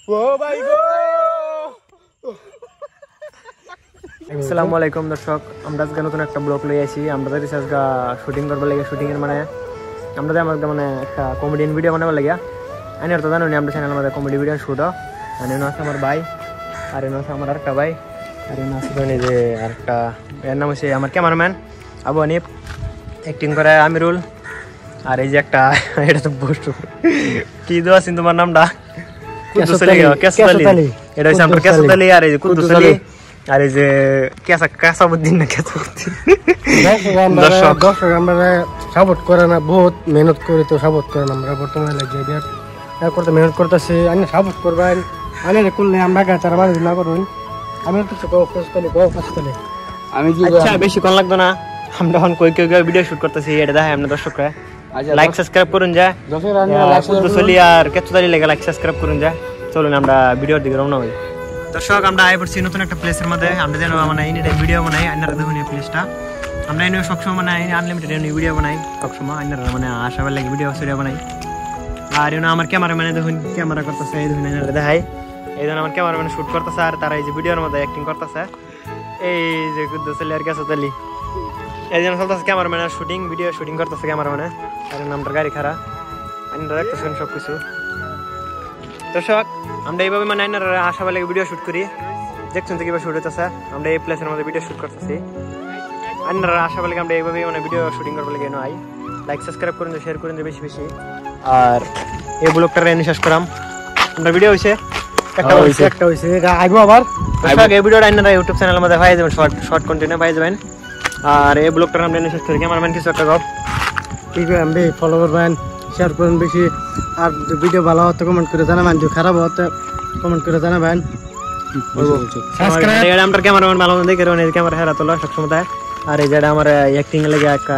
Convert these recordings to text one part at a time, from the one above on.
ও ভাই গো। আসসালামু আলাইকুম দর্শক, আমরা আজকে নতুন একটা ব্লগ লই আইছি। আমরা যাইতেছি আজকে শুটিং করবার লাগে। শুটিং এর মানে আমরা আমাদের মানে একটা কমেডিয়ান ভিডিও বানাবার লাগে। আমি আর তো জানো নি আমরা চ্যানেলের মধ্যে কমেডি ভিডিও শুট হয়। আর এনে আছে আমার ভাই, আর এনে আছে আমার আরেকটা ভাই, আর এনে আছে যে আরেকটা, এর নাম হচ্ছে আমার ক্যামেরাম্যান আবু হানিফ, অ্যাক্টিং করে আমিরুল। আর এই যে একটা এটা তো বসু কি দেওয়া আছে তোমার নামটা? কুদ্দুস আলী। এটা হচ্ছে আমার কেসাত আলী, আর এই যে কুদ্দুস আলী, আর এই যে কেসাবুদ্দিন না কেসাবুদ্দিন। দর্শক আমরা সাপোর্ট করে না, বহুত মেহনত করি তো সাপোর্ট করে না। আমরা বর্তমানে লাগিয়ে করতে মেহনত করতেছি। আমি সাপোর্ট করবেন, আমি করলে আমরা তারা মানুষ না করবেন। আমি আমি আচ্ছা বেশি কোন লাগতো না। আমরা এখন কই কই ভিডিও শুট করতেছি, এটা দেখাই আমরা দর্শকরা। লাইক সাবস্ক্রাইব করুন যা, কুদ্দুস আলী আর কেসাত আলী লাগে লাইক সাবস্ক্রাইব করুন যা। চলুন আমরা ভিডিওর দিকে রওনা হই। দর্শক আমরা আই পড়ছি নতুন একটা প্লেসের মধ্যে। আমরা যেন মানে এই ভিডিও বানাই, আপনারা দেখুন এই প্লেসটা। আমরা এনে সবসময় মানে আনলিমিটেড ভিডিও বানাই সবসময়, আপনারা মানে আশাবার লাগে ভিডিও বানাই। আর এনে আমার ক্যামেরাম্যানে দেখুন ক্যামেরা করতেছে, এই দেখুন এনারা দেখাই। এই জন্য আমার ক্যামেরাম্যান শুট করতেছে, আর তারা এই যে ভিডিওর মধ্যে অ্যাক্টিং করতেছে। এই যে কুদ্দুস আলী আর কেসাত আলী, এই জন্য চলতেছে ক্যামেরাম্যানের শুটিং, ভিডিও শুটিং করতেছে ক্যামেরাম্যানে। আর নামটার গাড়ি খারাপ, আপনারা দেখতেছেন সব কিছু। দর্শক আমরা এইভাবে মানে আশাবার লাগে ভিডিও শুট করি, দেখছেন তো কিভাবে শুট হইতেছে। আমরা এই প্লেসের মধ্যে ভিডিও শুট করতেছি, আপনারা আশাবার লাগে আমরা এইভাবে মানে ভিডিও শুটিং করবার লাগে নয়। লাইক সাবস্ক্রাইব করুন, শেয়ার করুন বেশি বেশি। আর এই ব্লগটা এনে শেষ করাম। আমরা ভিডিও হয়েছে একটা হয়েছে আইবো আবার। দর্শক এই ভিডিওটা আপনারা ইউটিউব চ্যানেলের মধ্যে পাই যাবেন, শর্ট কন্টেন্টে পাই যাবেন। আর এই ব্লগটা আমরা এনে শেষ করি। ক্যামেরাম্যান কিছু একটা গপ ঠিক আছে, আমি ফলো করবেন, শেয়ার করুন বেশি। আর ভিডিও ভালো হতে কমেন্ট করে জানাবেন, যদি খারাপ হতে কমেন্ট করে জানাবেন। আমার ক্যামেরাম্যান ভালো দেখে ক্যামেরা হেরা তোলা সবসময়। আর এই যেটা আমার অ্যাক্টিং এর লাগে একটা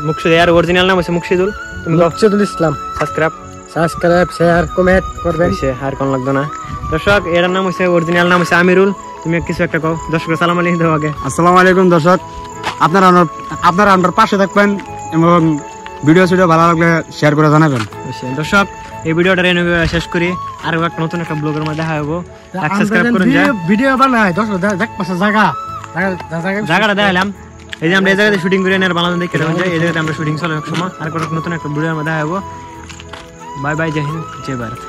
মুকসিদ, আর অরিজিনাল নাম হচ্ছে মুকসিদুল। তুমি মুকসিদুল ইসলাম। সাবস্ক্রাইব শেয়ার কমেন্ট করবেন, আর কোন লাগতো না। দর্শক এর নাম হচ্ছে অরিজিনাল নাম হচ্ছে আমিরুল। তুমি কিছু একটা কও দর্শক। আসসালামু আলাইকুম দাও আগে। আসসালামু আলাইকুম দর্শক, আপনারা আমার পাশে থাকবেন এবং ভিডিও ভালো লাগলে শেয়ার করে জানাবেন। দর্শক এই ভিডিওটা শেষ করি, আর একটা নতুন একটা ব্লগের মধ্যে দেখা হবো। সাবস্ক্রাইব করুন। ভিডিও বানাই দর্শক দেখ পাশে জায়গাটা দেখালাম। এই যে আমরা এই জায়গাতে শুটিং করে নেওয়ার বাংলাদেশ দেখে যাই, এই জায়গাতে আমরা শুটিং চলে সময়। আর নতুন একটা ভিডিওর মধ্যে দেখা হবো। বাই বাই, জয় হিন্দ, জয় ভারত।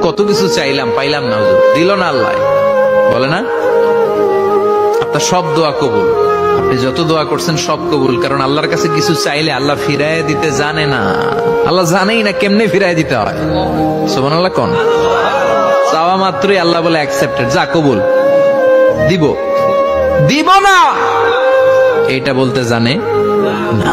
কত কিছু চাইলাম পাইলাম না, দিল না আল্লাহ, বলে না? আপনার সব দোয়া কবুল, আপনি যত দোয়া করছেন সব কবুল। কারণ আল্লাহর কাছে কিছু চাইলে আল্লাহ ফিরায় দিতে জানে না, আল্লাহ জানেই না কেমনে ফিরায় দিতে হয়। সুবহানাল্লাহ কোন চাওয়া মাত্রই আল্লাহ বলে অ্যাকসেপ্টেড, যা কবুল, দিব না, এইটা বলতে জানে না।